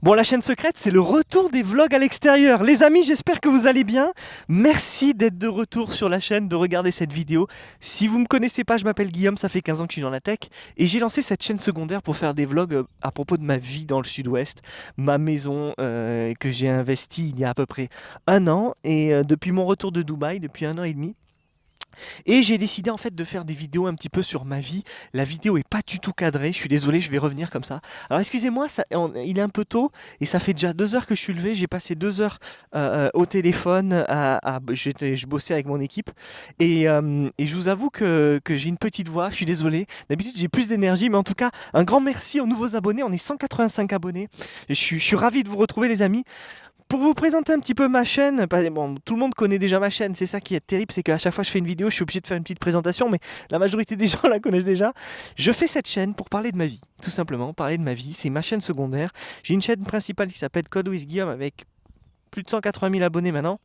Bon, la chaîne secrète, c'est le retour des vlogs à l'extérieur. Les amis, j'espère que vous allez bien. Merci d'être de retour sur la chaîne, de regarder cette vidéo. Si vous ne me connaissez pas, je m'appelle Guillaume, ça fait 15 ans que je suis dans la tech. Et j'ai lancé cette chaîne secondaire pour faire des vlogs à propos de ma vie dans le sud-ouest. Ma maison que j'ai investie il y a à peu près un an. Et depuis mon retour de Dubaï, depuis un an et demi. Et j'ai décidé en fait de faire des vidéos un petit peu sur ma vie. La vidéo est pas du tout cadrée, je suis désolé, je vais revenir comme ça. Alors excusez-moi, il est un peu tôt et ça fait déjà 2 heures que je suis levé. J'ai passé 2 heures au téléphone, je bossais avec mon équipe et je vous avoue que j'ai une petite voix, je suis désolé. D'habitude j'ai plus d'énergie, mais en tout cas un grand merci aux nouveaux abonnés, on est 185 abonnés. Je suis ravi de vous retrouver les amis. Pour vous présenter un petit peu ma chaîne, bon, tout le monde connaît déjà ma chaîne, c'est ça qui est terrible, c'est qu'à chaque fois que je fais une vidéo, je suis obligé de faire une petite présentation, mais la majorité des gens la connaissent déjà. Je fais cette chaîne pour parler de ma vie, tout simplement, parler de ma vie, c'est ma chaîne secondaire. J'ai une chaîne principale qui s'appelle Code with Guillaume avec plus de 180 000 abonnés maintenant.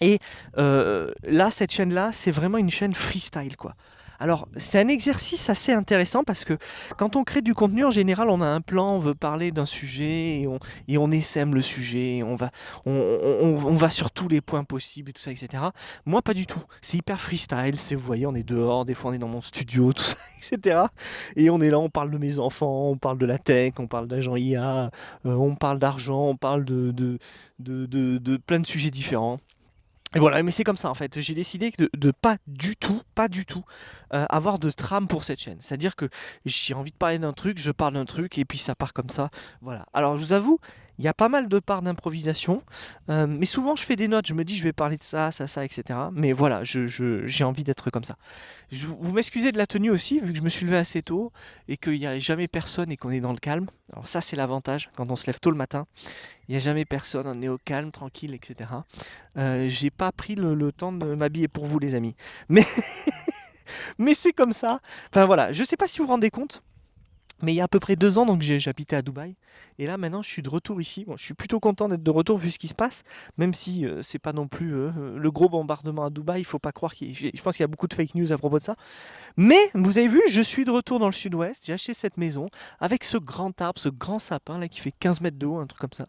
Et là, cette chaîne-là, c'est vraiment une chaîne freestyle, quoi. Alors, c'est un exercice assez intéressant parce que quand on crée du contenu, en général, on a un plan, on veut parler d'un sujet et on essaime le sujet, on va sur tous les points possibles et tout ça, etc. Moi, pas du tout. C'est hyper freestyle, vous voyez, on est dehors, des fois on est dans mon studio, tout ça, etc. Et on est là, on parle de mes enfants, on parle de la tech, on parle d'agent IA, on parle d'argent, on parle de plein de sujets différents. Et voilà, mais c'est comme ça en fait. J'ai décidé de pas du tout, avoir de trame pour cette chaîne. C'est-à-dire que j'ai envie de parler d'un truc, je parle d'un truc et puis ça part comme ça. Voilà. Alors je vous avoue, il y a pas mal de parts d'improvisation, mais souvent je fais des notes. Je me dis je vais parler de ça, ça, ça, etc. Mais voilà, j'ai envie d'être comme ça. Vous m'excusez de la tenue aussi, vu que je me suis levé assez tôt et qu'il n'y a jamais personne et qu'on est dans le calme. Alors ça c'est l'avantage quand on se lève tôt le matin. Il n'y a jamais personne, on est au calme, tranquille, etc. J'ai pas pris le temps de m'habiller pour vous, les amis. Mais, mais c'est comme ça. Enfin voilà, je sais pas si vous vous rendez compte, mais il y a à peu près 2 ans, donc j'habitais à Dubaï. Et là, maintenant, je suis de retour ici. Bon, je suis plutôt content d'être de retour vu ce qui se passe, même si c'est pas non plus le gros bombardement à Dubaï. Il faut pas croire je pense qu'il y a beaucoup de fake news à propos de ça. Mais vous avez vu, je suis de retour dans le sud-ouest. J'ai acheté cette maison avec ce grand arbre, ce grand sapin là qui fait 15 mètres de haut, un truc comme ça.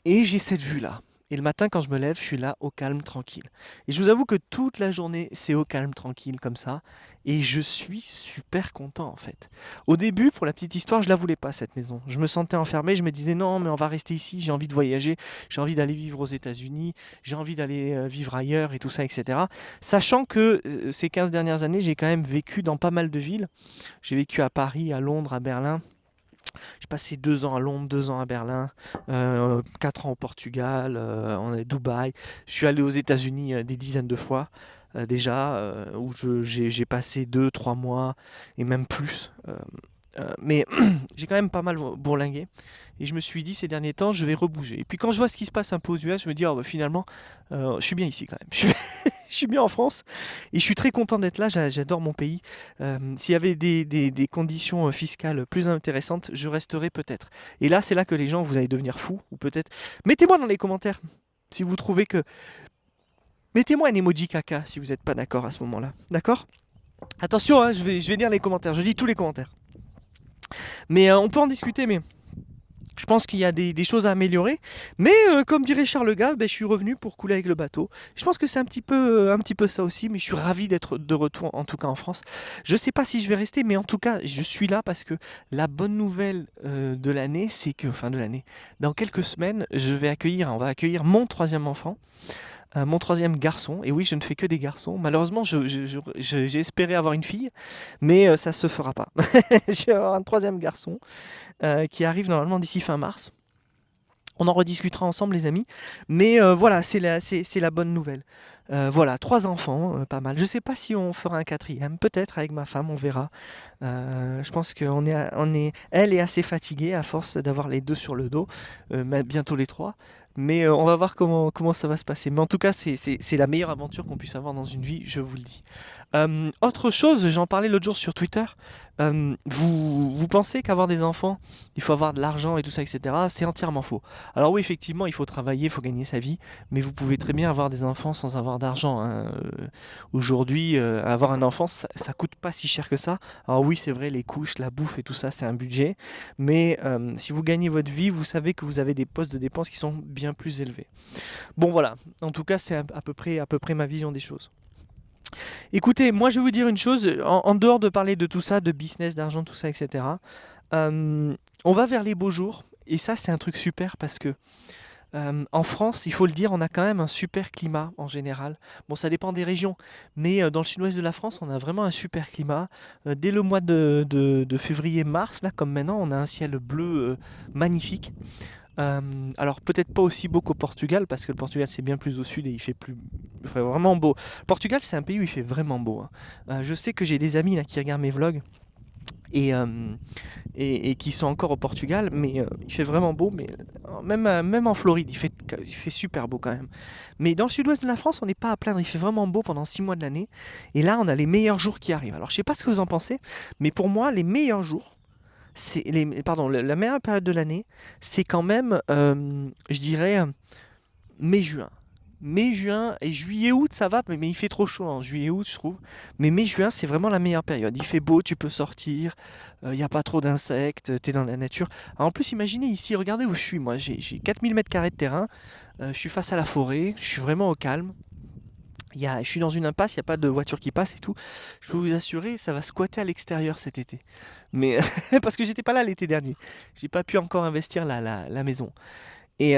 Et j'ai cette vue-là. Et le matin, quand je me lève, je suis là, au calme, tranquille. Et je vous avoue que toute la journée, c'est au calme, tranquille, comme ça. Et je suis super content, en fait. Au début, pour la petite histoire, je la voulais pas, cette maison. Je me sentais enfermé, je me disais, non, mais on va rester ici, j'ai envie de voyager, j'ai envie d'aller vivre aux États-Unis, j'ai envie d'aller vivre ailleurs, et tout ça, etc. Sachant que ces 15 dernières années, j'ai quand même vécu dans pas mal de villes. J'ai vécu à Paris, à Londres, à Berlin. J'ai passé 2 ans à Londres, 2 ans à Berlin, 4 ans au Portugal, à Dubaï. Je suis allé aux États-Unis des dizaines de fois déjà, où j'ai passé 2, 3 mois et même plus. Mais j'ai quand même pas mal bourlingué. Et je me suis dit ces derniers temps, je vais rebouger. Et puis quand je vois ce qui se passe un peu aux US, je me dis, oh, bah, finalement, je suis bien ici quand même. Je suis bien en France. Et je suis très content d'être là. J'adore mon pays. S'il y avait des conditions fiscales plus intéressantes, je resterais peut-être. Et là, c'est là que les gens, vous allez devenir fous. Ou peut-être. Mettez-moi dans les commentaires si vous trouvez que. Mettez-moi un emoji caca si vous n'êtes pas d'accord à ce moment-là. D'accord? Attention, hein, je vais lire les commentaires. Je lis tous les commentaires. Mais on peut en discuter, mais je pense qu'il y a des choses à améliorer. Mais comme dirait Charles Gave, ben, je suis revenu pour couler avec le bateau. Je pense que c'est un petit peu ça aussi, mais je suis ravi d'être de retour, en tout cas en France. Je ne sais pas si je vais rester, mais en tout cas, je suis là parce que la bonne nouvelle de l'année, c'est que, enfin de l'année, dans quelques semaines, on va accueillir mon troisième enfant. Mon troisième garçon, et oui, je ne fais que des garçons. Malheureusement, j'ai espéré avoir une fille, mais ça se fera pas. Je vais avoir un troisième garçon qui arrive normalement d'ici fin mars. On en rediscutera ensemble, les amis. Mais voilà, c'est la bonne nouvelle. Voilà, 3 enfants, pas mal. Je sais pas si on fera un quatrième, peut-être avec ma femme, on verra. Je pense elle est assez fatiguée à force d'avoir les 2 sur le dos, bientôt les 3. Mais on va voir comment ça va se passer. Mais en tout cas, c'est la meilleure aventure qu'on puisse avoir dans une vie, je vous le dis. Autre chose, j'en parlais l'autre jour sur Twitter. Vous pensez qu'avoir des enfants, il faut avoir de l'argent et tout ça, etc. C'est entièrement faux. Alors oui, effectivement, il faut travailler, il faut gagner sa vie, mais vous pouvez très bien avoir des enfants sans avoir histoire d'argent, hein. Aujourd'hui, avoir un enfant, ça coûte pas si cher que ça. Alors oui, c'est vrai, les couches, la bouffe et tout ça, c'est un budget. Mais si vous gagnez votre vie, vous savez que vous avez des postes de dépenses qui sont bien plus élevés. Bon voilà, en tout cas, c'est à peu près ma vision des choses. Écoutez, moi je vais vous dire une chose, en dehors de parler de tout ça, de business, d'argent, tout ça, etc. On va vers les beaux jours. Et ça, c'est un truc super parce que en France, il faut le dire, on a quand même un super climat en général. Bon, ça dépend des régions, mais dans le sud-ouest de la France, on a vraiment un super climat. Dès le mois de février-mars, là, comme maintenant, on a un ciel bleu magnifique. Alors peut-être pas aussi beau qu'au Portugal, parce que le Portugal c'est bien plus au sud et il fait vraiment beau. Le Portugal c'est un pays où il fait vraiment beau, hein. Je sais que j'ai des amis là qui regardent mes vlogs et, et qui sont encore au Portugal, mais il fait vraiment beau, mais même en Floride il fait super beau quand même. Mais dans le sud-ouest de la France on n'est pas à plaindre, il fait vraiment beau pendant 6 mois de l'année, et là on a les meilleurs jours qui arrivent. Alors je sais pas ce que vous en pensez, mais pour moi les meilleurs jours, la meilleure période de l'année, c'est quand même, je dirais, mai-juin. Mai-juin et juillet-août, ça va, mais il fait trop chaud en juillet-août, je trouve. Mais mai-juin, c'est vraiment la meilleure période. Il fait beau, tu peux sortir, il n'y a pas trop d'insectes, tu es dans la nature. Alors, en plus, imaginez ici, regardez où je suis. Moi, j'ai 4000 m² de terrain, je suis face à la forêt, je suis vraiment au calme. Je suis dans une impasse, il n'y a pas de voiture qui passe et tout. Je peux vous assurer, ça va squatter à l'extérieur cet été. Mais parce que j'étais pas là l'été dernier. J'ai pas pu encore investir la maison. Et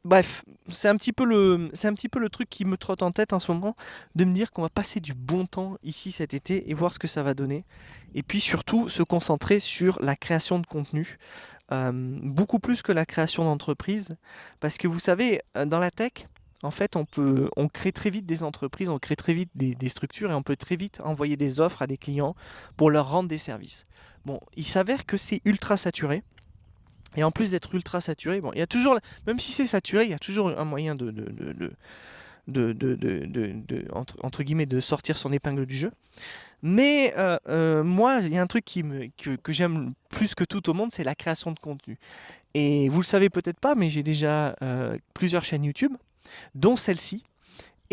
bref, c'est un petit peu le truc qui me trotte en tête en ce moment, de me dire qu'on va passer du bon temps ici cet été et voir ce que ça va donner. Et puis surtout se concentrer sur la création de contenu. Beaucoup plus que la création d'entreprise. Parce que vous savez, dans la tech, en fait, on crée très vite des entreprises, on crée très vite des structures et on peut très vite envoyer des offres à des clients pour leur rendre des services. Bon, il s'avère que c'est ultra saturé. Et en plus d'être ultra saturé, bon, il y a toujours, même si c'est saturé, il y a toujours un moyen entre guillemets, de sortir son épingle du jeu. Mais moi, il y a un truc que j'aime plus que tout au monde, c'est la création de contenu. Et vous le savez peut-être pas, mais j'ai déjà plusieurs chaînes YouTube, dont celle-ci.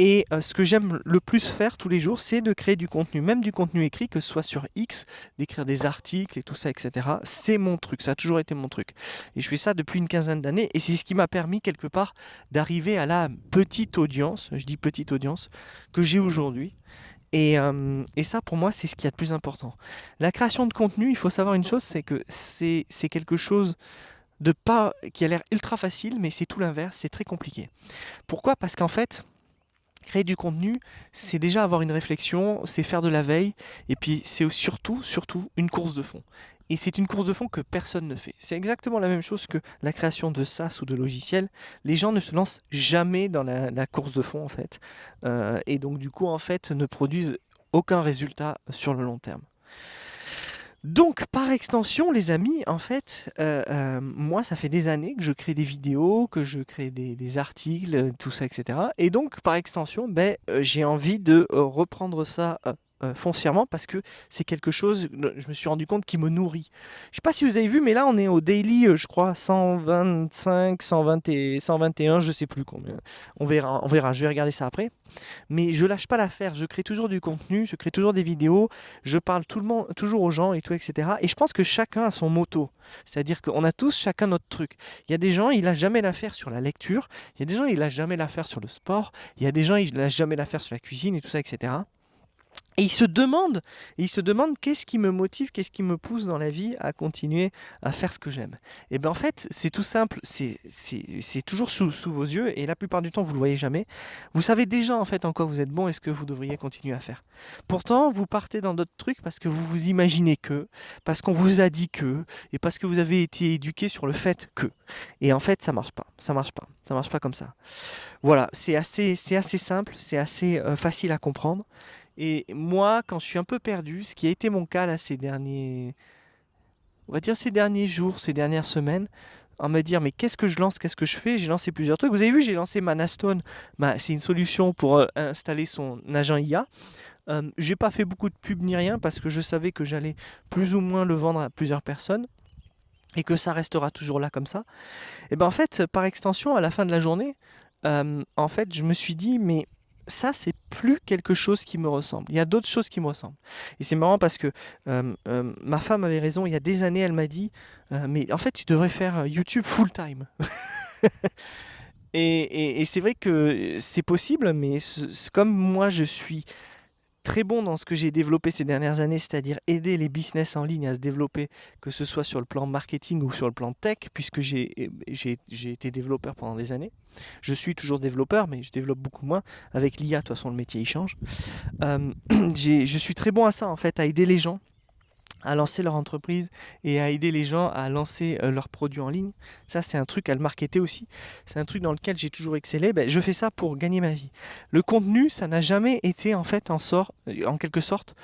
Et ce que j'aime le plus faire tous les jours, c'est de créer du contenu, même du contenu écrit, que ce soit sur X, d'écrire des articles et tout ça, etc. C'est mon truc, ça a toujours été mon truc. Et je fais ça depuis une quinzaine d'années, et c'est ce qui m'a permis quelque part d'arriver à la petite audience, je dis petite audience, que j'ai aujourd'hui. Et ça, pour moi, c'est ce qu'il y a de plus important. La création de contenu, il faut savoir une chose, c'est que c'est quelque chose de pas qui a l'air ultra facile, mais c'est tout l'inverse, c'est très compliqué. Pourquoi ? Parce qu'en fait, créer du contenu, c'est déjà avoir une réflexion, c'est faire de la veille, et puis c'est surtout une course de fond. Et c'est une course de fond que personne ne fait. C'est exactement la même chose que la création de SaaS ou de logiciels. Les gens ne se lancent jamais dans la course de fond, en fait. Et donc, du coup, en fait, ne produisent aucun résultat sur le long terme. Donc, par extension, les amis, en fait, moi, ça fait des années que je crée des vidéos, que je crée des articles, tout ça, etc. Et donc, par extension, j'ai envie de reprendre ça foncièrement parce que c'est quelque chose, je me suis rendu compte, qui me nourrit. Je sais pas si vous avez vu, mais là, on est au daily, je crois, 125, 120 et 121, je sais plus combien. On verra, je vais regarder ça après. Mais je lâche pas l'affaire, je crée toujours du contenu, je crée toujours des vidéos, je parle toujours aux gens et tout, etc. Et je pense que chacun a son motto. C'est-à-dire qu'on a tous chacun notre truc. Il y a des gens, ils lâchent jamais l'affaire sur la lecture, il y a des gens, ils lâchent jamais l'affaire sur le sport, il y a des gens, ils lâchent jamais l'affaire sur la cuisine et tout ça, etc. Et ils se demandent qu'est-ce qui me motive, qu'est-ce qui me pousse dans la vie à continuer à faire ce que j'aime. Et bien en fait, c'est tout simple, c'est toujours sous vos yeux, et la plupart du temps, vous ne le voyez jamais. Vous savez déjà en fait en quoi vous êtes bon et ce que vous devriez continuer à faire. Pourtant, vous partez dans d'autres trucs parce que vous vous imaginez que, parce qu'on vous a dit que, et parce que vous avez été éduqué sur le fait que. Et en fait, ça marche pas, ça marche pas comme ça. Voilà, c'est assez simple, c'est assez facile à comprendre. Et moi, quand je suis un peu perdu, ce qui a été mon cas là on va dire ces derniers jours, ces dernières semaines, à me dire mais qu'est-ce que je lance, qu'est-ce que je fais? J'ai lancé plusieurs trucs. Vous avez vu, j'ai lancé Manastone. C'est une solution pour installer son agent IA. J'ai pas fait beaucoup de pub ni rien parce que je savais que j'allais plus ou moins le vendre à plusieurs personnes et que ça restera toujours là comme ça. Et ben en fait, par extension, à la fin de la journée, en fait, je me suis dit, mais ça, c'est plus quelque chose qui me ressemble. Il y a d'autres choses qui me ressemblent. Et c'est marrant parce que ma femme avait raison. Il y a des années, elle m'a dit, mais en fait, tu devrais faire YouTube full time. Et c'est vrai que c'est possible, mais comme moi, je suis très bon dans ce que j'ai développé ces dernières années, c'est-à-dire aider les business en ligne à se développer, que ce soit sur le plan marketing ou sur le plan tech, puisque j'ai été développeur pendant des années. Je suis toujours développeur, mais je développe beaucoup moins. Avec l'IA, de toute façon, le métier il change. Euh, je suis très bon à ça, en fait, à aider les gens à lancer leur entreprise et à aider les gens à lancer leurs produits en ligne. Ça, c'est un truc à le marketer aussi. C'est un truc dans lequel j'ai toujours excellé. Ben, je fais ça pour gagner ma vie. Le contenu, ça n'a jamais été en fait en quelque sorte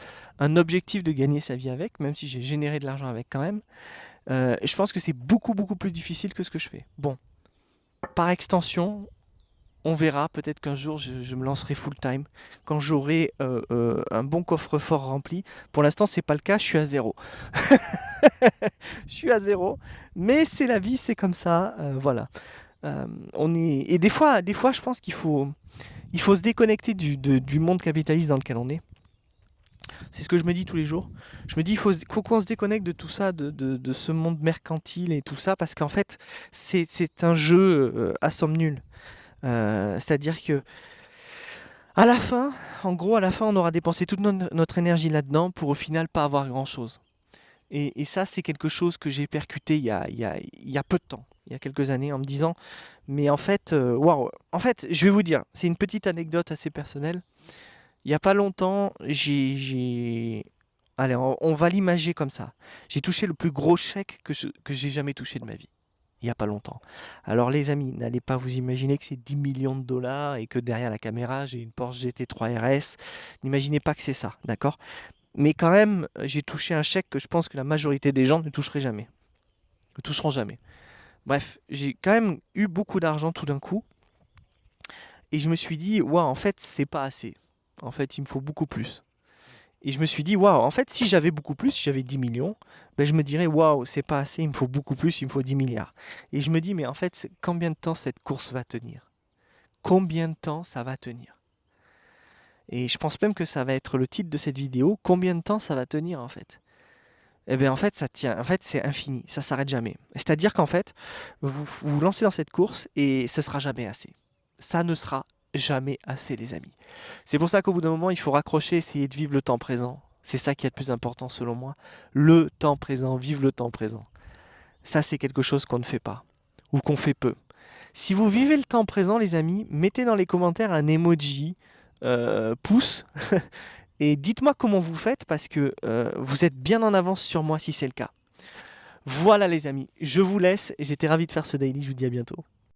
un objectif de gagner sa vie avec, même si j'ai généré de l'argent avec quand même. Je pense que c'est beaucoup beaucoup plus difficile que ce que je fais. Bon, par extension, on verra, peut-être qu'un jour je me lancerai full time quand j'aurai un bon coffre-fort rempli. Pour l'instant, c'est pas le cas, je suis à zéro. Je suis à zéro, mais c'est la vie, c'est comme ça, voilà. Et des fois, je pense qu'il faut se déconnecter du monde capitaliste dans lequel on est. C'est ce que je me dis tous les jours. Je me dis, il faut qu'on se déconnecte de tout ça, de ce monde mercantile et tout ça, parce qu'en fait, c'est un jeu à somme nulle. C'est-à-dire que à la fin, en gros, à la fin, on aura dépensé toute notre énergie là-dedans pour au final pas avoir grand-chose. Et ça, c'est quelque chose que j'ai percuté il y a peu de temps, il y a quelques années, en me disant, mais en fait, waouh, en fait, je vais vous dire, c'est une petite anecdote assez personnelle. Il y a pas longtemps, allez, on va l'imager comme ça. J'ai touché le plus gros chèque que j'ai jamais touché de ma vie. Il n'y a pas longtemps. Alors les amis, n'allez pas vous imaginer que c'est 10 millions de dollars et que derrière la caméra, j'ai une Porsche GT3 RS. N'imaginez pas que c'est ça, d'accord? Mais quand même, j'ai touché un chèque que je pense que la majorité des gens ne toucheraient jamais. Ne toucheront jamais. Bref, j'ai quand même eu beaucoup d'argent tout d'un coup. Et je me suis dit, waouh, en fait, c'est pas assez. En fait, il me faut beaucoup plus. Et je me suis dit, waouh, en fait, si j'avais beaucoup plus, si j'avais 10 millions, ben, je me dirais, waouh, c'est pas assez, il me faut beaucoup plus, il me faut 10 milliards. Et je me dis, mais en fait, combien de temps cette course va tenir? Combien de temps ça va tenir? Et je pense même que ça va être le titre de cette vidéo, combien de temps ça va tenir en fait? Eh bien en fait ça tient, en fait c'est infini, ça s'arrête jamais. C'est-à-dire qu'en fait, vous lancez dans cette course et ce sera jamais assez. Ça ne sera jamais assez les amis. C'est pour ça qu'au bout d'un moment il faut raccrocher, essayer de vivre le temps présent. C'est ça qui est le plus important selon moi. Le temps présent, vivre le temps présent. Ça c'est quelque chose qu'on ne fait pas, ou qu'on fait peu. Si vous vivez le temps présent les amis, mettez dans les commentaires un emoji pouce et dites-moi comment vous faites parce que vous êtes bien en avance sur moi si c'est le cas. Voilà les amis, je vous laisse, j'étais ravi de faire ce daily, je vous dis à bientôt.